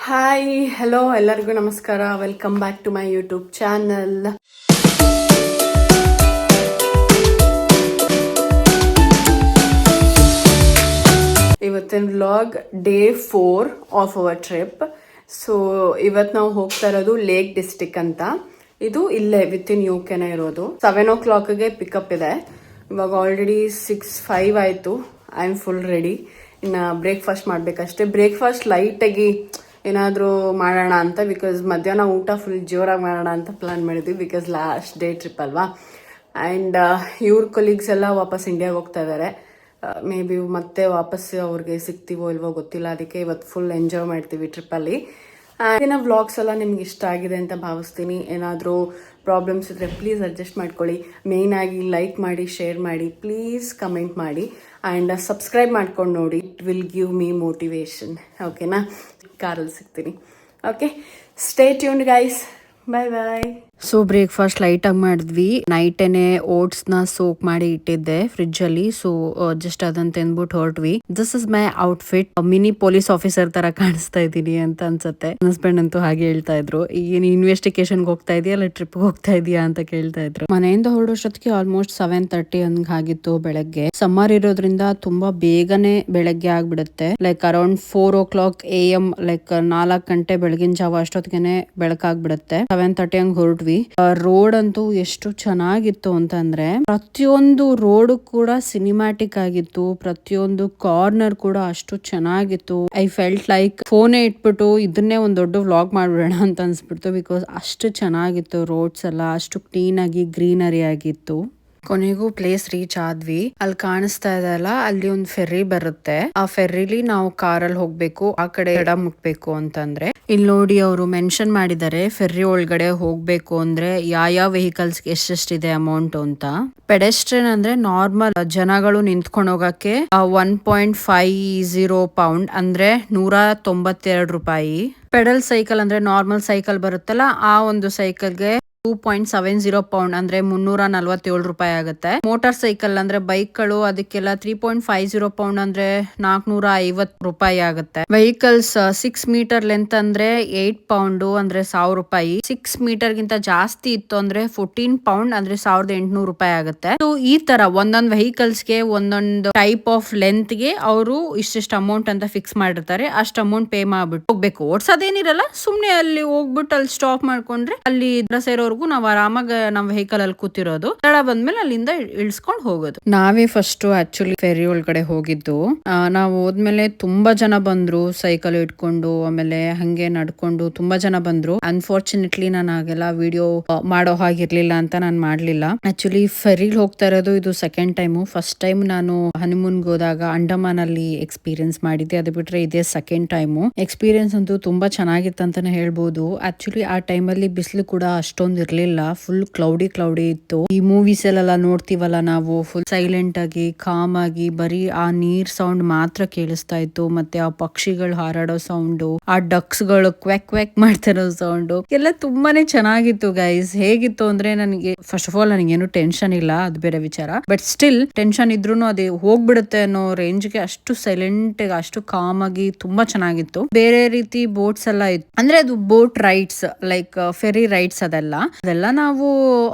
Hi hello ಎಲ್ಲರಿಗೂ ನಮಸ್ಕಾರ. Welcome back to my YouTube channel. ಇವತ್ತಿನ vlog day 4 of our trip. So ಇವತ್ತು ನಾವು ಹೋಗ್ತಾ ಇರೋದು ಲೇಕ್ ಡಿಸ್ಟಿಕ್ ಅಂತ. ಇದು ಇಲ್ಲೇ ವಿತ್ ಇನ್ ಯುಕೆನೇ ಇರೋದು. 7 o'clockಗೆ ಪಿಕಪ್ ಇದೆ. ಇವಾಗ ಆಲ್ರೆಡಿ 6:05 ಆಯಿತು. I am full ready. ಇನ್ನು ಬ್ರೇಕ್ಫಾಸ್ಟ್ ಮಾಡಬೇಕಷ್ಟೇ. ಬ್ರೇಕ್ಫಾಸ್ಟ್ ಲೈಟಾಗಿ ಏನಾದರೂ ಮಾಡೋಣ ಅಂತ, ಬಿಕಾಸ್ ಮಧ್ಯಾಹ್ನ ಊಟ ಫುಲ್ ಜೋರಾಗಿ ಮಾಡೋಣ ಅಂತ ಪ್ಲಾನ್ ಮಾಡಿದ್ವಿ, ಬಿಕಾಸ್ ಲಾಸ್ಟ್ ಡೇ ಟ್ರಿಪ್ ಅಲ್ವಾ. ಆ್ಯಂಡ್ ಇವ್ರ ಕೊಲೀಗ್ಸ್ ಎಲ್ಲ ವಾಪಸ್ ಇಂಡಿಯಾಗೆ ಹೋಗ್ತಾ ಇದ್ದಾರೆ. ಮೇ ಬಿ ಮತ್ತೆ ವಾಪಸ್ ಅವ್ರಿಗೆ ಸಿಗ್ತೀವೋ ಇಲ್ವೋ ಗೊತ್ತಿಲ್ಲ. ಅದಕ್ಕೆ ಇವತ್ತು ಫುಲ್ ಎಂಜಾಯ್ ಮಾಡ್ತೀವಿ ಟ್ರಿಪ್ಪಲ್ಲಿ. ದಿನ ವ್ಲಾಗ್ಸ್ ಎಲ್ಲ ನಿಮ್ಗೆ ಇಷ್ಟ ಆಗಿದೆ ಅಂತ ಭಾವಿಸ್ತೀನಿ. ಏನಾದರೂ ಪ್ರಾಬ್ಲಮ್ಸ್ ಇದ್ದರೆ ಪ್ಲೀಸ್ ಅಡ್ಜಸ್ಟ್ ಮಾಡ್ಕೊಳ್ಳಿ. ಮೇಯ್ನಾಗಿ ಲೈಕ್ ಮಾಡಿ, ಶೇರ್ ಮಾಡಿ, ಪ್ಲೀಸ್ ಕಮೆಂಟ್ ಮಾಡಿ, ಆ್ಯಂಡ್ ಸಬ್ಸ್ಕ್ರೈಬ್ ಮಾಡ್ಕೊಂಡು ನೋಡಿ. It will give me motivation. ಓಕೆನಾ? ಕಾರಲ್ಲಿ ಸಿಗ್ತೀನಿ. Okay, stay tuned guys. Bye bye. So breakfast ಲೈಟಾಗಿ ಮಾಡಿದ್ವಿ. ನೈಟೇನೆ ಓಟ್ಸ್ನ ಸೋಕ್ ಮಾಡಿ ಇಟ್ಟಿದ್ದೆ ಫ್ರಿಡ್ಜಲ್ಲಿ. ಸೊ ಜಸ್ಟ್ ಅದನ್ನ ತಿಂದ್ಬಿಟ್ಟು ಹೊರಟ್ವಿ. This is my outfit. Mini police officer ತರ ಕಾಣಿಸ್ತಾ ಇದ್ದೀನಿ ಅಂತ ಅನ್ಸುತ್ತೆ. ಹಸ್ಬೆಂಡ್ ಅಂತೂ ಹಾಗೆ ಹೇಳ್ತಾ ಇದ್ರು, ಈಗ ಇನ್ವೆಸ್ಟಿಗೇಷನ್ಗೆ ಹೋಗ್ತಾ ಇದೆಯಾ ಅಲ್ಲ ಟ್ರಿಪ್ಗೆ ಹೋಗ್ತಾ ಇದೆಯಾ ಅಂತ ಕೇಳ್ತಾ ಇದ್ರು. ಮನೆಯಿಂದ ಹೊರಡೋಷ್ಟೊತ್ತಿಗೆ ಆಲ್ಮೋಸ್ಟ್ 7:30 ಹಂಗ್ ಆಗಿತ್ತು ಬೆಳಗ್ಗೆ. ಸಮ್ಮರ್ ಇರೋದ್ರಿಂದ ತುಂಬಾ ಬೇಗನೆ ಬೆಳಗ್ಗೆ ಆಗ್ಬಿಡುತ್ತೆ. Like around 4 o'clock AM, like 4 ಗಂಟೆ ಬೆಳಗಿನ ಜಾವ ಅಷ್ಟೊತ್ತಿಗೆನೆ ಬೆಳಕಾಗ್ಬಿಡುತ್ತೆ. 7:30 ಹಂಗ್ ಹೊರಟ್ವಿ. ರೋಡ್ ಅಂತೂ ಎಷ್ಟು ಚೆನ್ನಾಗಿತ್ತು ಅಂತಂದ್ರೆ, ಪ್ರತಿಯೊಂದು ರೋಡ್ ಕೂಡ ಸಿನಿಮ್ಯಾಟಿಕ್ ಆಗಿತ್ತು. ಪ್ರತಿಯೊಂದು ಕಾರ್ನರ್ ಕೂಡ ಅಷ್ಟು ಚೆನ್ನಾಗಿತ್ತು. ಐ ಫೆಲ್ಟ್ ಲೈಕ್ ಫೋನೇ ಇಟ್ಬಿಟ್ಟು ಇದನ್ನೇ ಒಂದ್ ದೊಡ್ಡ ವ್ಲಾಗ್ ಮಾಡ್ಬಿಡೋಣ ಅಂತ ಅನ್ಸ್ಬಿಡ್ತು. ಬಿಕಾಸ್ ಅಷ್ಟು ಚೆನ್ನಾಗಿತ್ತು ರೋಡ್ಸ್ ಎಲ್ಲ, ಅಷ್ಟು ಕ್ಲೀನ್ ಆಗಿ ಗ್ರೀನರಿ ಆಗಿತ್ತು. ಕೊನೆಗೂ ಪ್ಲೇಸ್ ರೀಚ್ ಆದ್ವಿ. ಅಲ್ಲಿ ಕಾಣಿಸ್ತಾ ಇದೆಯಲ್ಲ, ಅಲ್ಲಿ ಒಂದು ಫೆರ್ರಿ ಬರುತ್ತೆ. ಆ ಫೆರ್ರಿಲಿ ನಾವು ಕಾರಲ್ಲಿ ಹೋಗ್ಬೇಕು. ಆ ಕಡೆ ಎಡ ಮುಟ್ಬೇಕು ಅಂತಂದ್ರೆ ಇಲ್ಲಿ ನೋಡಿ ಅವರು ಮೆನ್ಷನ್ ಮಾಡಿದ್ದಾರೆ, ಫೆರ್ರಿ ಒಳಗಡೆ ಹೋಗ್ಬೇಕು ಅಂದ್ರೆ ಯಾವ ವೆಹಿಕಲ್ಸ್ ಎಷ್ಟೆಷ್ಟಿದೆ ಅಮೌಂಟ್ ಅಂತ. ಪೆಡೆಸ್ಟ್ರಿಯನ್ ಅಂದ್ರೆ ನಾರ್ಮಲ್ ಜನಗಳು ನಿಂತ್ಕೊಂಡು ಹೋಗಕ್ಕೆ 1.50 ಪೌಂಡ್ ಅಂದ್ರೆ 192 ರೂಪಾಯಿ. ಪೆಡಲ್ ಸೈಕಲ್ ಅಂದ್ರೆ ನಾರ್ಮಲ್ ಸೈಕಲ್ ಬರುತ್ತಲ್ಲ, ಆ ಒಂದು ಸೈಕಲ್ಗೆ 2.70 ಪೌಂಡ್ ಅಂದ್ರೆ 347 ರೂಪಾಯಿ ಆಗುತ್ತೆ. ಮೋಟಾರ್ ಸೈಕಲ್ ಅಂದ್ರೆ ಬೈಕ್ಗಳು ಅದಕ್ಕೆಲ್ಲ 3.50 ಪೌಂಡ್ ಅಂದ್ರೆ 450 ರೂಪಾಯಿ ಆಗುತ್ತೆ. ವೆಹಿಕಲ್ಸ್ 6 ಮೀಟರ್ ಲೆಂತ್ ಅಂದ್ರೆ 8 ಪೌಂಡ್ ಅಂದ್ರೆ 1000 ರೂಪಾಯಿ. 6 ಮೀಟರ್ ಗಿಂತ ಜಾಸ್ತಿ ಇತ್ತು ಅಂದ್ರೆ 14 ಪೌಂಡ್ ಅಂದ್ರೆ 1800 ರೂಪಾಯಿ ಆಗುತ್ತೆ. ಸೊ ಈ ತರ ಒಂದೊಂದು ವೆಹಿಕಲ್ಸ್ ಗೆ ಒಂದೊಂದು ಟೈಪ್ ಆಫ್ ಲೆಂತ್ ಗೆ ಅವರು ಇಷ್ಟಿಷ್ಟು ಅಮೌಂಟ್ ಅಂತ ಫಿಕ್ಸ್ ಮಾಡಿರ್ತಾರೆ. ಅಷ್ಟು ಅಮೌಂಟ್ ಪೇ ಮಾಡ್ಬಿಟ್ಟು ಹೋಗ್ಬೇಕು. ಓಡ್ಸೋದೇನಿರಲ್ಲ, ಸುಮ್ನೆ ಅಲ್ಲಿ ಹೋಗ್ಬಿಟ್ಟು ಅಲ್ಲಿ ಸ್ಟಾಪ್ ಮಾಡ್ಕೊಂಡ್ರೆ ಅಲ್ಲಿ ಸೇರೋರ್ಗು ನಾವ್ ಆರಾಮಾಗ ನಮ್ ವೆಹಿಕಲ್ ಅಲ್ಲಿ ಕೂತಿರೋದು. ತಡ ಬಂದ್ಮೇಲೆ ಅಲ್ಲಿಂದ ಇಳಿಸ್ಕೊಂಡ್ ಹೋಗೋದು. ನಾವೇ ಫಸ್ಟ್ ಆಕ್ಚುಲಿ ಫೆರಿ ಒಳಗಡೆ ಹೋಗಿದ್ದು. ನಾವು ಹೋದ್ಮೇಲೆ ತುಂಬಾ ಜನ ಬಂದ್ರು ಸೈಕಲ್ ಇಟ್ಕೊಂಡು, ಆಮೇಲೆ ಹಂಗೆ ನಡ್ಕೊಂಡು ತುಂಬಾ ಜನ ಬಂದ್ರು. ಅನ್ಫಾರ್ಚುನೇಟ್ಲಿ ನಾನು ಆಗೆಲ್ಲ ವಿಡಿಯೋ ಮಾಡೋ ಹಾಗಿರ್ಲಿಲ್ಲ ಅಂತ ನಾನು ಮಾಡ್ಲಿಲ್ಲ. ಆಕ್ಚುಲಿ ಫೆರಿಲ್ ಹೋಗ್ತಾ ಇರೋದು ಇದು ಸೆಕೆಂಡ್ ಟೈಮು. ಫಸ್ಟ್ ಟೈಮ್ ನಾನು ಹನಿಮೂನ್ಗೆ ಹೋದಾಗ ಅಂಡಮಾನ್ ಅಲ್ಲಿ ಎಕ್ಸ್ಪೀರಿಯನ್ಸ್ ಮಾಡಿದ್ದೆ. ಅದು ಬಿಟ್ರೆ ಇದೇ ಸೆಕೆಂಡ್ ಟೈಮು. ಎಕ್ಸ್ಪೀರಿಯನ್ಸ್ ಅಂತೂ ತುಂಬಾ ಚೆನ್ನಾಗಿತ್ತು ಅಂತಾನೆ ಹೇಳ್ಬೋದು. ಆಕ್ಚುಲಿ ಆ ಟೈಮಲ್ಲಿ ಬಿಸಿಲು ಕೂಡ ಅಷ್ಟೊಂದು ಇರ್ಲಿಲ್ಲ. ಫುಲ್ ಕ್ಲೌಡಿ ಇತ್ತು. ಈ ಮೂವೀಸ್ ಎಲ್ಲ ನೋಡ್ತೀವಲ್ಲ ನಾವು, ಫುಲ್ ಸೈಲೆಂಟ್ ಆಗಿ ಕಾಮ್ ಆಗಿ ಬರೀ ಆ ನೀರ್ ಸೌಂಡ್ ಮಾತ್ರ ಕೇಳಿಸ್ತಾ ಇತ್ತು. ಮತ್ತೆ ಆ ಪಕ್ಷಿಗಳು ಹಾರಾಡೋ ಸೌಂಡ್, ಆ ಡಕ್ಸ್ ಗಳು ಕ್ವೆಕ್ ಕ್ವೆಕ್ ಮಾಡ್ತಿರೋ ಸೌಂಡ್ ಎಲ್ಲ ತುಂಬಾನೇ ಚೆನ್ನಾಗಿತ್ತು ಗೈಸ್. ಹೇಗಿತ್ತು ಅಂದ್ರೆ, ನನಗೆ ಫಸ್ಟ್ ಆಫ್ ಆಲ್ ನನಗೇನು ಟೆನ್ಷನ್ ಇಲ್ಲ, ಅದು ಬೇರೆ ವಿಚಾರ. ಬಟ್ ಸ್ಟಿಲ್ ಟೆನ್ಷನ್ ಇದ್ರೂನು ಅದು ಹೋಗ್ಬಿಡುತ್ತೆ ಅನ್ನೋ ರೇಂಜ್ಗೆ ಅಷ್ಟು ಸೈಲೆಂಟ್ ಅಷ್ಟು ಕಾಮ್ ಆಗಿ ತುಂಬಾ ಚೆನ್ನಾಗಿತ್ತು. ಬೇರೆ ರೀತಿ ಬೋಟ್ಸ್ ಎಲ್ಲ ಇತ್ತು. ಅಂದ್ರೆ ಅದು boat rides, like ferry rides ಅದೆಲ್ಲ ನಾವು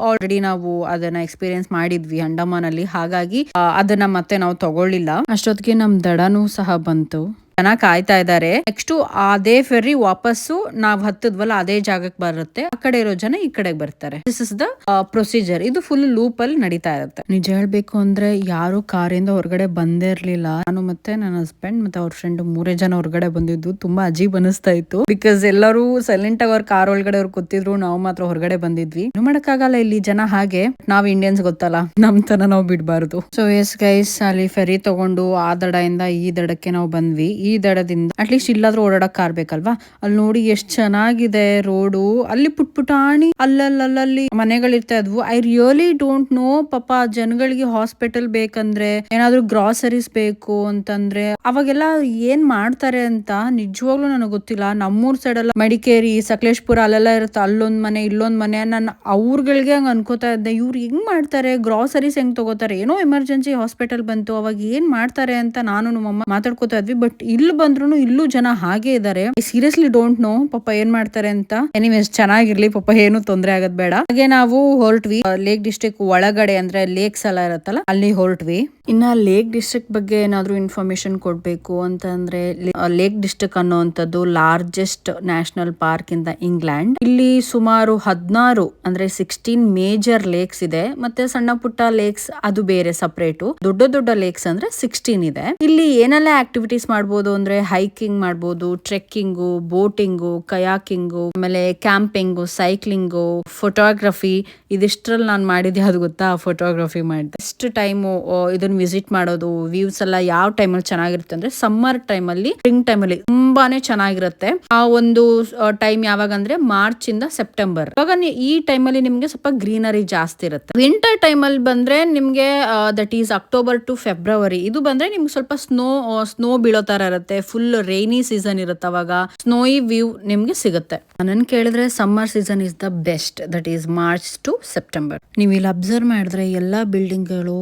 ಆಲ್ರೆಡಿ ನಾವು ಅದನ್ನ ಎಕ್ಸ್ಪೀರಿಯನ್ಸ್ ಮಾಡಿದ್ವಿ ಅಂಡಮಾನ್ ಅಲ್ಲಿ. ಹಾಗಾಗಿ ಅದನ್ನ ಮತ್ತೆ ನಾವು ತಗೊಳ್ಳಿಲ್ಲ. ಅಷ್ಟೊತ್ತಿಗೆ ನಮ್ ದಡನೂ ಸಹ ಬಂತು. ಜನ ಕಾಯ್ತಾ ಇದ್ದಾರೆ. ನೆಕ್ಸ್ಟ್ ಅದೇ ಫೆರ್ರಿ ವಾಪಸ್ಸು ನಾವ್ ಹತ್ತದ್ವಲ್ಲ ಅದೇ ಜಾಗಕ್ಕೆ ಬರುತ್ತೆ. ಆ ಕಡೆ ಇರೋ ಜನ ಈ ಕಡೆ ಬರ್ತಾರೆ. This is the procedure. ಇದು ಫುಲ್ ಲೂಪ್ ಅಲ್ಲಿ ನಡೀತಾ ಇರುತ್ತೆ. ನಿಜ ಹೇಳ್ಬೇಕು ಅಂದ್ರೆ ಯಾರು ಕಾರಿಂದ ಹೊರಗಡೆ ಬಂದೇ ಇರ್ಲಿಲ್ಲ. ನಾನು ಮತ್ತೆ ನನ್ನ ಹಸ್ಬೆಂಡ್ ಮತ್ತೆ ಅವ್ರ ಫ್ರೆಂಡ್ 3 ಜನ ಹೊರಗಡೆ ಬಂದಿದ್ದು. ತುಂಬಾ ಅಜೀಬ್ ಅನಿಸ್ತಾ ಇತ್ತು. ಬಿಕಾಸ್ ಎಲ್ಲರೂ ಸೈಲೆಂಟ್ ಆಗಿ ಅವ್ರ ಕಾರ್ ಒಳಗಡೆ ಅವ್ರು ಕೂತಿದ್ರು, ನಾವು ಮಾತ್ರ ಹೊರಗಡೆ ಬಂದಿದ್ವಿ. ಏನು ಮಾಡಕ್ಕಾಗಲ್ಲ, ಇಲ್ಲಿ ಜನ ಹಾಗೆ. ನಾವ್ ಇಂಡಿಯನ್ಸ್ ಗೊತ್ತಲ್ಲ, ನಮ್ ತರ ನಾವು ಬಿಡ್ಬಾರ್ದು. ಸೊ ಎಸ್ ಗೈಸ್, ಅಲ್ಲಿ ಫೆರಿ ತಗೊಂಡು ಆ ದಡದಿಂದ ಈ ದಡಕ್ಕೆ ನಾವು ಬಂದ್ವಿ. ಈ ದಡದಿಂದ ಅಟ್ಲೀಸ್ಟ್ ಇಲ್ಲಾದ್ರೂ ಓಡಾಡಕ್ ಕಾರ್ ಬೇಕಲ್ವಾ. ಅಲ್ಲಿ ನೋಡಿ ಎಷ್ಟ್ ಚೆನ್ನಾಗಿದೆ ರೋಡು. ಅಲ್ಲಿ ಪುಟ್ಪುಟಾಣಿ ಅಲ್ಲಲ್ಲಿ ಮನೆಗಳಿರ್ತಾ ಇದ್ವು. ಐ ರಿಯಲಿ ಡೋಂಟ್ ನೋ ಪಾಪ ಜನಗಳಿಗೆ ಹಾಸ್ಪಿಟಲ್ ಬೇಕಂದ್ರೆ, ಏನಾದ್ರು ಗ್ರಾಸರೀಸ್ ಬೇಕು ಅಂತಂದ್ರೆ ಅವಾಗೆಲ್ಲ ಏನ್ ಮಾಡ್ತಾರೆ ಅಂತ ನಿಜವಾಗ್ಲೂ ನನಗೆ ಗೊತ್ತಿಲ್ಲ. ನಮ್ಮೂರ್ ಸೈಡ್ ಎಲ್ಲ ಮಡಿಕೇರಿ, ಸಕಲೇಶ್ಪುರ ಅಲ್ಲೆಲ್ಲ ಇರುತ್ತೆ. ಅಲ್ಲೊಂದ್ ಮನೆ ಇಲ್ಲೊಂದ್ ಮನೆ. ನಾನು ಅವ್ರಗಳಿಗೆ ಹಂಗ ಅನ್ಕೋತಾ ಇದ್ದೆ, ಇವ್ರು ಹೆಂಗ್ ಮಾಡ್ತಾರೆ, ಗ್ರಾಸರೀಸ್ ಹೆಂಗ್ ತಗೋತಾರೆ, ಏನೋ ಎಮರ್ಜೆನ್ಸಿ ಹಾಸ್ಪಿಟಲ್ ಬಂತು ಅವಾಗ ಏನ್ ಮಾಡ್ತಾರೆ ಅಂತ ನಾನು ನಮ್ಮಮ್ಮ ಮಾತಾಡ್ಕೋತಾ ಇದ್ವಿ. ಬಟ್ ಇಲ್ಲಿ ಬಂದ್ರು ಇಲ್ಲೂ ಜನ ಹಾಗೆ ಇದಾರೆ. ಸೀರಿಯಸ್ಲಿ ಡೋಂಟ್ ನೋ ಪಾಪ ಏನ್ ಮಾಡ್ತಾರೆ ಅಂತ. ಎನಿವೇಸ್ ಚೆನ್ನಾಗಿರ್ಲಿ ಪಾಪ, ಏನು ತೊಂದ್ರೆ ಆಗದ್ ಬೇಡ. ಹಾಗೆ ನಾವು ಹೊರಟ್ವಿ ಲೇಕ್ ಡಿಸ್ಟ್ರಿಕ್ಟ್ ಒಳಗಡೆ, ಅಂದ್ರೆ ಲೇಕ್ಸ್ ಎಲ್ಲ ಇರತ್ತಲ್ಲ ಅಲ್ಲಿ ಹೊರಟ್ವಿ. ಇನ್ನ ಲೇಕ್ ಡಿಸ್ಟ್ರಿಕ್ಟ್ ಬಗ್ಗೆ ಏನಾದ್ರು ಇನ್ಫಾರ್ಮೇಶನ್ ಕೊಡ್ಬೇಕು ಅಂತ ಅಂದ್ರೆ, ಲೇಕ್ ಡಿಸ್ಟ್ರಿಕ್ಟ್ ಅನ್ನುವಂಥದ್ದು largest national park in the England. ಇಲ್ಲಿ ಸುಮಾರು 16 ಅಂದ್ರೆ 16 ಮೇಜರ್ ಲೇಕ್ಸ್ ಇದೆ. ಮತ್ತೆ ಸಣ್ಣ ಪುಟ್ಟ ಲೇಕ್ಸ್ ಅದು ಬೇರೆ ಸಪರೇಟ್. ದೊಡ್ಡ ದೊಡ್ಡ ಲೇಕ್ಸ್ ಅಂದ್ರೆ 16 ಇದೆ. ಇಲ್ಲಿ ಏನೆಲ್ಲ ಆಕ್ಟಿವಿಟೀಸ್ ಮಾಡ್ಬೋದು ಅಂದ್ರೆ, ಹೈಕಿಂಗ್ ಮಾಡ್ಬೋದು, ಟ್ರೆಕ್ಕಿಂಗು, ಬೋಟಿಂಗು, ಕಯಾಕಿಂಗು, ಆಮೇಲೆ ಕ್ಯಾಂಪಿಂಗು, ಸೈಕ್ಲಿಂಗು, ಫೋಟೋಗ್ರಫಿ. ಇದಿಷ್ಟ್ರಲ್ಲಿ ನಾನು ಮಾಡಿದ್ದೆ ಅದು ಗೊತ್ತಾ, ಫೋಟೋಗ್ರಫಿ ಮಾಡಿದೆ. ಎಷ್ಟು ಟೈಮು ಇದನ್ನ ವಿಸಿಟ್ ಮಾಡೋದು, ವ್ಯೂಸ್ ಎಲ್ಲ ಯಾವ ಟೈಮಲ್ಲಿ ಚೆನ್ನಾಗಿರುತ್ತೆ ಅಂದ್ರೆ ಸಮ್ಮರ್ ಟೈಮಲ್ಲಿ, ಸ್ಪ್ರಿಂಗ್ ಟೈಮಲ್ಲಿ ತುಂಬಾನೇ ಚೆನ್ನಾಗಿರುತ್ತೆ. ಆ ಒಂದು ಟೈಮ್ ಯಾವಾಗ ಅಂದ್ರೆ ಮಾರ್ಚ್ ಇಂದ ಸೆಪ್ಟೆಂಬರ್. ಇವಾಗ ಈ ಟೈಮಲ್ಲಿ ನಿಮ್ಗೆ ಸ್ವಲ್ಪ ಗ್ರೀನರಿ ಜಾಸ್ತಿ ಇರುತ್ತೆ. ವಿಂಟರ್ ಟೈಮಲ್ಲಿ ಬಂದ್ರೆ ನಿಮ್ಗೆ that is October to February, ಇದು ಬಂದ್ರೆ ನಿಮ್ಗೆ ಸ್ವಲ್ಪ ಸ್ನೋ ಬೀಳೋ ತರ ಇರುತ್ತೆ. ಫುಲ್ ರೈನಿ ಸೀಸನ್ ಇರುತ್ತೆ, ಅವಾಗ ಸ್ನೋಯಿ ವ್ಯೂ ನಿಮ್ಗೆ ಸಿಗುತ್ತೆ. ನನ್ ಕೇಳಿದ್ರೆ summer season is the best, that is March to September. ನೀವು ಇಲ್ಲಿ ಅಬ್ಸರ್ವ್ ಮಾಡಿದ್ರೆ ಎಲ್ಲಾ ಬಿಲ್ಡಿಂಗ್ ಗಳು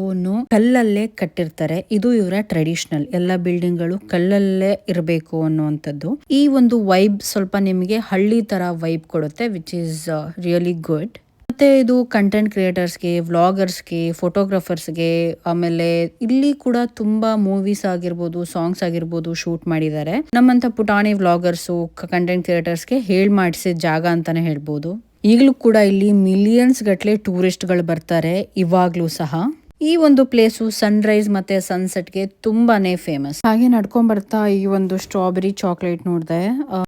ಕಲ್ಲಲ್ಲೇ ಕಟ್ಟಿರ್ತಾರೆ. ಇದು ಇವರ ಟ್ರೆಡಿಷನಲ್, ಎಲ್ಲಾ ಬಿಲ್ಡಿಂಗ್ ಗಳು ಕಲ್ಲಲ್ಲೇ ಇರಬೇಕು ಅನ್ನುವಂಥದ್ದು. ಈ ಒಂದು ವೈಬ್ ಸ್ವಲ್ಪ ನಿಮಗೆ ಹಳ್ಳಿ ತರ ವೈಬ್ ಕೊಡುತ್ತೆ, ವಿಚ್ ಈಸ್ ರಿಯಲಿ ಗುಡ್. ಮತ್ತೆ ಇದು ಕಂಟೆಂಟ್ ಕ್ರಿಯೇಟರ್ಸ್ಗೆ, ವ್ಲಾಗರ್ಸ್ಗೆ, ಫೋಟೋಗ್ರಾಫರ್ಸ್ಗೆ, ಆಮೇಲೆ ಇಲ್ಲಿ ಕೂಡ ತುಂಬಾ ಮೂವೀಸ್ ಆಗಿರ್ಬೋದು, ಸಾಂಗ್ಸ್ ಆಗಿರ್ಬೋದು ಶೂಟ್ ಮಾಡಿದ್ದಾರೆ. ನಮ್ಮಂತ ಪುಟಾಣಿ ವ್ಲಾಗರ್ಸು, ಕಂಟೆಂಟ್ ಕ್ರಿಯೇಟರ್ಸ್ಗೆ ಹೇಳ್ ಮಾಡಿಸಿದ ಜಾಗ ಅಂತಾನೆ ಹೇಳ್ಬೋದು. ಈಗಲೂ ಕೂಡ ಇಲ್ಲಿ ಮಿಲಿಯನ್ಸ್ ಗಟ್ಲೆ ಟೂರಿಸ್ಟ್ ಗಳು ಬರ್ತಾರೆ ಇವಾಗ್ಲೂ ಸಹ. ಈ ಒಂದು ಪ್ಲೇಸು ಸನ್ರೈಸ್ ಮತ್ತೆ ಸನ್ಸೆಟ್ಗೆ ತುಂಬಾನೇ ಫೇಮಸ್. ಹಾಗೆ ನಡ್ಕೊಂಡ್ ಬರ್ತಾ ಈ ಒಂದು ಸ್ಟ್ರಾಬೆರಿ ಚಾಕ್ಲೇಟ್ ನೋಡಿದೆ.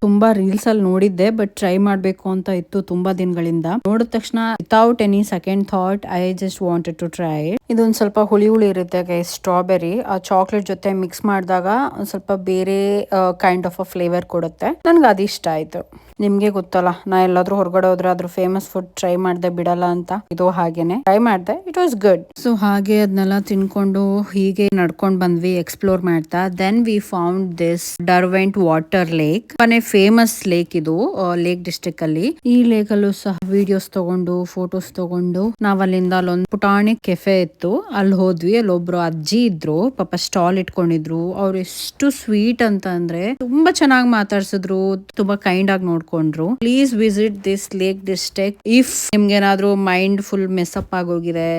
ತುಂಬಾ ರೀಲ್ಸ್ ಅಲ್ಲಿ ನೋಡಿದ್ದೆ, ಬಟ್ ಟ್ರೈ ಮಾಡ್ಬೇಕು ಅಂತ ಇತ್ತು ತುಂಬಾ ದಿನಗಳಿಂದ. ನೋಡಿದ ತಕ್ಷಣ without any second thought I just wanted to try. ಇದೊಂದ್ ಸ್ವಲ್ಪ ಹುಳಿ ಇರುತ್ತೆ ಸ್ಟ್ರಾಬೆರಿ. ಆ ಚಾಕ್ಲೇಟ್ ಜೊತೆ ಮಿಕ್ಸ್ ಮಾಡಿದಾಗ ಒಂದ್ ಸ್ವಲ್ಪ ಬೇರೆ ಕೈಂಡ್ ಆಫ್ ಅ ಫ್ಲೇವರ್ ಕೊಡುತ್ತೆ. ನನ್ಗೆ ಅದು ಇಷ್ಟ ಆಯ್ತು. ನಿಮ್ಗೆ ಗೊತ್ತಲ್ಲ, ನಾ ಎಲ್ಲಾದ್ರೂ ಹೊರಗಡೆ ಹೋದ್ರೆ ಅದ್ರ ಫೇಮಸ್ ಫುಡ್ ಟ್ರೈ ಮಾಡ್ದೆ ಬಿಡಲ್ಲ ಅಂತ. ಇದು ಹಾಗೇನೆ ಟ್ರೈ ಮಾಡ್ದೆ, ಇಟ್ ವಾಸ್ ಗುಡ್. ಸೊ ಹಾಗೆ ಅದನ್ನೆಲ್ಲ ತಿನ್ಕೊಂಡು ಹೀಗೆ ನಡ್ಕೊಂಡ್ ಬಂದ್ವಿ ಎಕ್ಸ್ಪ್ಲೋರ್ ಮಾಡ್ತಾ. Then we found this Derwent water lake. ತುಂಬಾನೇ ಫೇಮಸ್ ಲೇಕ್ ಇದು ಲೇಕ್ ಡಿಸ್ಟ್ರಿಕ್ಟ್ ಅಲ್ಲಿ. ಈ ಲೇಕ್ ಅಲ್ಲೂ ಸಹ ವಿಡಿಯೋಸ್ ತಗೊಂಡು, ಫೋಟೋಸ್ ತಗೊಂಡು, ನಾವ್ ಅಲ್ಲಿಂದ ಅಲ್ಲೊಂದು ಪುಟಾಣಿ ಕೆಫೆ ಇತ್ತು, ಅಲ್ಲಿ ಹೋದ್ವಿ. ಅಲ್ಲೊಬ್ರು ಅಜ್ಜಿ ಇದ್ರು, ಪಾಪ ಸ್ಟಾಲ್ ಇಟ್ಕೊಂಡಿದ್ರು. ಅವ್ರು ಎಷ್ಟು ಸ್ವೀಟ್ ಅಂತ ಅಂದ್ರೆ ತುಂಬಾ ಚೆನ್ನಾಗಿ ಮಾತಾಡ್ಸಿದ್ರು, ತುಂಬಾ ಕೈಂಡ್ ಆಗಿ ನೋಡ್ಕೊಂಡ್ರು. Please visit this Lake District if ನಿಮ್ಗೆ ಏನಾದ್ರು ಮೈಂಡ್ ಫುಲ್ ಮೆಸ್ಅಪ್ ಆಗೋಗಿದೆ,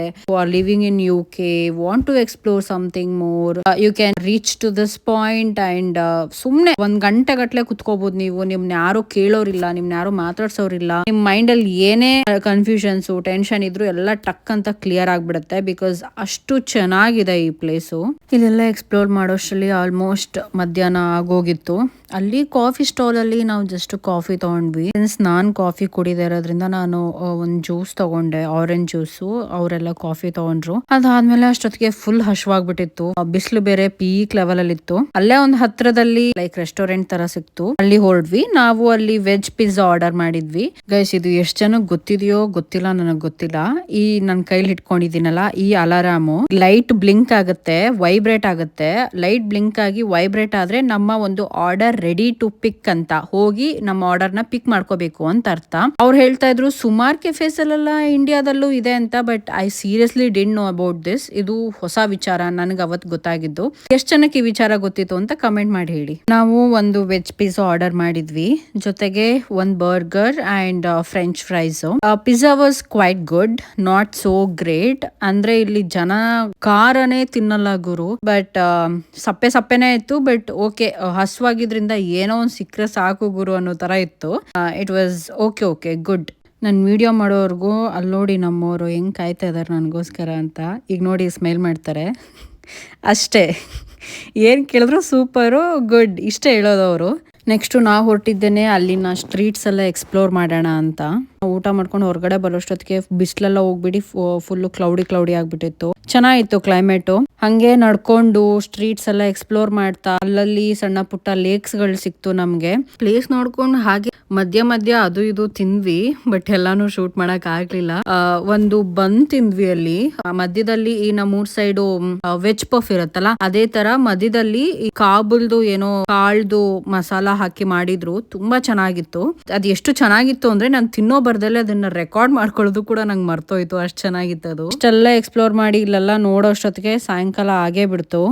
living in UK, want to explore something more, you can reach to this point and ಸುಮ್ನೆ 1 ಗಂಟೆ ಗಟ್ಲೆ ಕುತ್ಕೋಬಹುದು ನೀವು. ನಿಮ್ನ ಯಾರು ಕೇಳೋರಿಲ್ಲ, ನಿಮ್ನ ಯಾರು ಮಾತಾಡ್ಸೋರಿಲ್ಲ. ನಿಮ್ ಮೈಂಡ್ ಅಲ್ಲಿ ಏನೇ ಕನ್ಫ್ಯೂಷನ್ಸ್, ಟೆನ್ಷನ್ ಇದ್ರು ಎಲ್ಲ ಟಕ್ ಅಂತ ಕ್ಲಿಯರ್ ಆಗ್ಬಿಡುತ್ತೆ. ಬಿಕಾಸ್ ಅಷ್ಟು ಚೆನ್ನಾಗಿದೆ ಈ ಪ್ಲೇಸು. ಇಲ್ಲೆಲ್ಲ ಎಕ್ಸ್ಪ್ಲೋರ್ ಮಾಡೋಷ್ಟರಲ್ಲಿ ಆಲ್ಮೋಸ್ಟ್ ಮಧ್ಯಾಹ್ನ ಆಗೋಗಿತ್ತು. ಅಲ್ಲಿ ಕಾಫಿ ಸ್ಟಾಲ್ ಅಲ್ಲಿ ನಾವು ಜಸ್ಟ್ ಕಾಫಿ ತಗೊಂಡ್ವಿ. ಸಿನ್ಸ್ ನಾನ್ ಕಾಫಿ ಕುಡಿದೇ ಇರೋದ್ರಿಂದ ನಾನು ಒಂದ್ ಜ್ಯೂಸ್ ತಗೊಂಡೆ, ಆರೆಂಜ್ ಜ್ಯೂಸು. ಅವರೆಲ್ಲ ಕಾಫಿ ತಗೊಂಡ್ರು. ಅದಾದ್ಮೇಲೆ ಅಷ್ಟೊತ್ತಿಗೆ ಫುಲ್ ಹಶ್ವಾಗ್ಬಿಟ್ಟಿತ್ತು. ಬಿಸಿಲು ಬೇರೆ ಪೀಕ್ ಲೆವೆಲ್ ಅಲ್ಲಿ ಇತ್ತು. ಅಲ್ಲೇ ಒಂದ್ ಹತ್ರದಲ್ಲಿ ಲೈಕ್ ರೆಸ್ಟೋರೆಂಟ್ ತರ ಸಿಕ್ತು, ಅಲ್ಲಿ ಹೊರಡ್ವಿ. ನಾವು ಅಲ್ಲಿ ವೆಜ್ ಪಿಜ್ಜಾ ಆರ್ಡರ್ ಮಾಡಿದ್ವಿ. ಗೈಸ್, ಇದು ಎಷ್ಟ್ ಜನಕ್ಕೆ ಗೊತ್ತಿದೆಯೋ ಗೊತ್ತಿಲ್ಲ, ನನಗ್ ಗೊತ್ತಿಲ್ಲ. ಈ ನನ್ ಕೈಲಿ ಇಟ್ಕೊಂಡಿದ್ದೀನಲ್ಲ ಈ ಅಲಾರಾಮು ಲೈಟ್ ಬ್ಲಿಂಕ್ ಆಗುತ್ತೆ, ವೈಬ್ರೇಟ್ ಆಗುತ್ತೆ. ಲೈಟ್ ಬ್ಲಿಂಕ್ ಆಗಿ ವೈಬ್ರೇಟ್ ಆದ್ರೆ ನಮ್ಮ ಒಂದು ಆರ್ಡರ್ ರೆಡಿ ಟು ಪಿಕ್ ಅಂತ, ಹೋಗಿ ನಮ್ಮ ಆರ್ಡರ್ ನ ಪಿಕ್ ಮಾಡ್ಕೋಬೇಕು ಅಂತ ಅರ್ಥ. ಅವ್ರು ಹೇಳ್ತಾ ಇದ್ರು ಸುಮಾರು ಕೆಫೆಸ್ ಅಲ್ಲೆಲ್ಲ ಇಂಡಿಯಾದಲ್ಲೂ ಇದೆ ಅಂತ, but I seriously didn't know about this. ಇದು ಹೊಸ ವಿಚಾರ, ನನಗೆ ಅವತ್ತು ಗೊತ್ತಾಗಿದ್ದು. ಎಷ್ಟ್ ಜನಕ್ಕೆ ಈ ವಿಚಾರ ಗೊತ್ತಿತ್ತು ಅಂತ ಕಮೆಂಟ್ ಮಾಡಿ ಹೇಳಿ. ನಾವು ಒಂದು ವೆಜ್ ಪಿಜ್ಜಾ ಆರ್ಡರ್ ಮಾಡಿದ್ವಿ, ಜೊತೆಗೆ ಒಂದ್ burger and french fries. Pizza was quite good, not so great. ಅಂದ್ರೆ ಇಲ್ಲಿ ಜನ ಖಾರನೇ ತಿನ್ನಲ್ಲ ಗುರು, ಬಟ್ ಸಪ್ಪೆನೇ ಇತ್ತು. ಬಟ್ ಓಕೆ, ಹಸುವಾಗಿದ್ರಿಂದ ಏನೋ ಒಂದ್ ಸಿಕ್ಕರೆ ಸಾಕು ಗುರು ಅನ್ನೋ ತರ ಇತ್ತು. It was okay good. ನಾನು ವಿಡಿಯೋ ಮಾಡೋವರೆಗೂ ಅಲ್ಲಿ ನೋಡಿ ನಮ್ಮವರು ಹೆಂಗ್ ಕಾಯ್ತಾ ಇದಾರೆ ನನಗೋಸ್ಕರ ಅಂತ. ಈಗ ನೋಡಿ ಸ್ಮೈಲ್ ಮಾಡ್ತಾರೆ ಅಷ್ಟೇ. ಏನ್ ಕೇಳಿದ್ರು ಸೂಪರು, ಗುಡ್, ಇಷ್ಟೇ ಹೇಳೋದವರು. ನೆಕ್ಸ್ಟ್ ನಾವು ಹೊರಟಿದ್ದೇನೆ ಅಲ್ಲಿನ ಸ್ಟ್ರೀಟ್ಸ್ ಎಲ್ಲ ಎಕ್ಸ್ಪ್ಲೋರ್ ಮಾಡೋಣ ಅಂತ. ಊಟ ಮಾಡ್ಕೊಂಡು ಹೊರಗಡೆ ಬರೋಷ್ಟೊತ್ತಿಗೆ ಬಿಸಿಲೆಲ್ಲ ಹೋಗ್ಬಿಡಿ ಫುಲ್ ಕ್ಲೌಡಿ ಆಗ್ಬಿಟ್ಟಿತ್ತು. ಚೆನ್ನಾಗಿತ್ತು ಕ್ಲೈಮೇಟು. ಹಂಗೆ ನಡ್ಕೊಂಡು ಸ್ಟ್ರೀಟ್ಸ್ ಎಲ್ಲ ಎಕ್ಸ್ಪ್ಲೋರ್ ಮಾಡ್ತಾ ಅಲ್ಲಲ್ಲಿ ಸಣ್ಣ ಪುಟ್ಟ ಲೇಕ್ಸ್ ಗಳು ಸಿಕ್ತು ನಮ್ಗೆ. ಪ್ಲೇಸ್ ನೋಡ್ಕೊಂಡು ಹಾಗೆ ಮಧ್ಯ ಅದು ಇದು ತಿಂದ್ವಿ, ಬಟ್ ಎಲ್ಲಾನು ಶೂಟ್ ಮಾಡಕ್ ಆಗ್ಲಿಲ್ಲ. ಒಂದು ಬನ್ ತಿಂದ್ವಿ ಅಲ್ಲಿ ಮಧ್ಯದಲ್ಲಿ. ಈ ನಮ್ಮೂರ್ ಸೈಡು ವೆಜ್ ಪಫ್ ಇರತ್ತಲ್ಲ, ಅದೇ ತರ ಮಧ್ಯದಲ್ಲಿ ಈ ಕಾಬುಲ್ದು ಏನೋ ಕಾಳ್ದು ಮಸಾಲ ಹಾಕಿ ಮಾಡಿದ್ರು. ತುಂಬಾ ಚೆನ್ನಾಗಿತ್ತು. ಅದ್ ಎಷ್ಟು ಚೆನ್ನಾಗಿತ್ತು ಅಂದ್ರೆ ನಾನು ತಿನ್ನೋ ಬರ್ದಲ್ಲೇ ಅದನ್ನ ರೆಕಾರ್ಡ್ ಮಾಡ್ಕೊಳ್ಳೋದು ಕೂಡ ನಂಗೆ ಮರ್ತೋಯ್ತು, ಅಷ್ಟ್ ಚೆನ್ನಾಗಿತ್ತು ಅದು. ಇಷ್ಟೆಲ್ಲ ಎಕ್ಸ್ಪ್ಲೋರ್ ಮಾಡಿ ಇಲ್ಲೆಲ್ಲ ನೋಡೋಷ್ಟೊತ್ತಿಗೆ ಸಾಯಂಕಾಲ ಆಗೇ ಬಿಡ್ತು.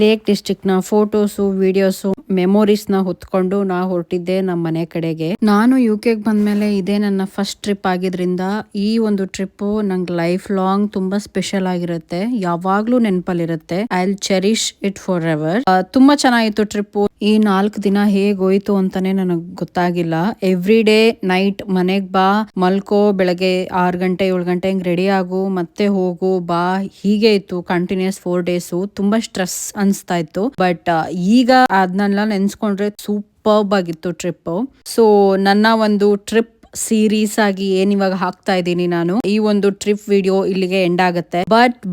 ಲೇಕ್ ಡಿಸ್ಟ್ರಿಕ್ಟ್ ನ ಫೋಟೋಸು ವಿಡಿಯೋಸು ಮೆಮೊರೀಸ್ ನ ಹೊತ್ಕೊಂಡು ನಾ ಹೊರಟಿದ್ದೆ ನಮ್ಮ ಮನೆ ಕಡೆಗೆ. ನಾನು UK ಬಂದ್ಮೇಲೆ ಇದೇ ನನ್ನ ಫಸ್ಟ್ ಟ್ರಿಪ್ ಆಗಿದ್ರಿಂದ ಈ ಒಂದು ಟ್ರಿಪ್ ನಂಗೆ ಲೈಫ್ ಲಾಂಗ್ ತುಂಬಾ ಸ್ಪೆಷಲ್ ಆಗಿರುತ್ತೆ, ಯಾವಾಗ್ಲೂ ನೆನಪಲ್ಲಿರುತ್ತೆ. I will cherish it forever. ತುಂಬಾ ಚೆನ್ನಾಗಿತ್ತು ಟ್ರಿಪ್. ಈ 4 ದಿನ ಹೇಗೋಯ್ತು ಅಂತಾನೆ ನನಗ್ ಗೊತ್ತಾಗಿಲ್ಲ. ಎವ್ರಿ ಡೇ ನೈಟ್ ಮನೆಗ್ ಬಾ, ಮಲ್ಕೋ, ಬೆಳಗ್ಗೆ 6 ಗಂಟೆ 7 ಗಂಟೆ ಹಿಂಗ್ ರೆಡಿ ಆಗು, ಮತ್ತೆ ಹೋಗು ಬಾ, ಹೀಗೆ ಇತ್ತು ಕಂಟಿನ್ಯೂಸ್ 4 days. ತುಂಬಾ ಸ್ಟ್ರೆಸ್ ಅನ್ಸ್ತಾ ಇತ್ತು. ಬಟ್ ಈಗ ಅದನ್ನೆಲ್ಲ ನೆನ್ಸ್ಕೊಂಡ್ರೆ ಸೂಪರ್ಬ್ ಆಗಿತ್ತು ಟ್ರಿಪ್. ಸೊ ನನ್ನ ಒಂದು ಟ್ರಿಪ್ ಸೀರೀಸ್ ಆಗಿ ಏನ್ ಇವಾಗ ಹಾಕ್ತಾ ಇದ್ದೀನಿ ನಾನು, ಈ ಒಂದು ಟ್ರಿಪ್ ವಿಡಿಯೋ ಇಲ್ಲಿಗೆ ಎಂಡ್ ಆಗುತ್ತೆ.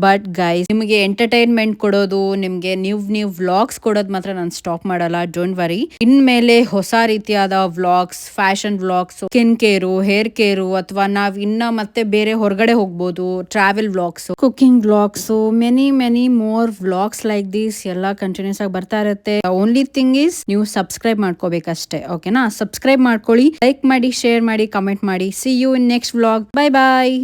ಬಟ್ ಗೈಸ್, ನಿಮಗೆ ಎಂಟರ್ಟೈನ್ಮೆಂಟ್ ಕೊಡೋದು, ನಿಮ್ಗೆ ನ್ಯೂ ವ್ಲಾಗ್ಸ್ ಕೊಡೋದು ಮಾತ್ರ ನಾನು ಸ್ಟಾಪ್ ಮಾಡಲ್ಲ. Don't worry. ಇನ್ಮೇಲೆ ಹೊಸ ರೀತಿಯಾದ vlogs, fashion vlogs, skin care, hair care, ಅಥವಾ ನಾವ್ ಇನ್ನ ಮತ್ತೆ ಬೇರೆ ಹೊರಗಡೆ ಹೋಗ್ಬೋದು, travel vlogs, cooking vlogs, many more vlogs like this ಎಲ್ಲ ಕಂಟಿನ್ಯೂಸ್ ಆಗಿ ಬರ್ತಾ ಇರುತ್ತೆ. ಓನ್ಲಿ ಥಿಂಗ್ ಇಸ್ ನೀವು ಸಬ್ಸ್ಕ್ರೈಬ್ ಮಾಡ್ಕೋಬೇಕಷ್ಟೇ. ಓಕೆನಾ? ಸಬ್ಸ್ಕ್ರೈಬ್ ಮಾಡ್ಕೊಳ್ಳಿ, ಲೈಕ್ ಮಾಡಿ, ಶೇರ್ ಮಾಡಿ, ಕಮೆಂಟ್ ಮಾಡಿ. C you in next vlog. Bye bye.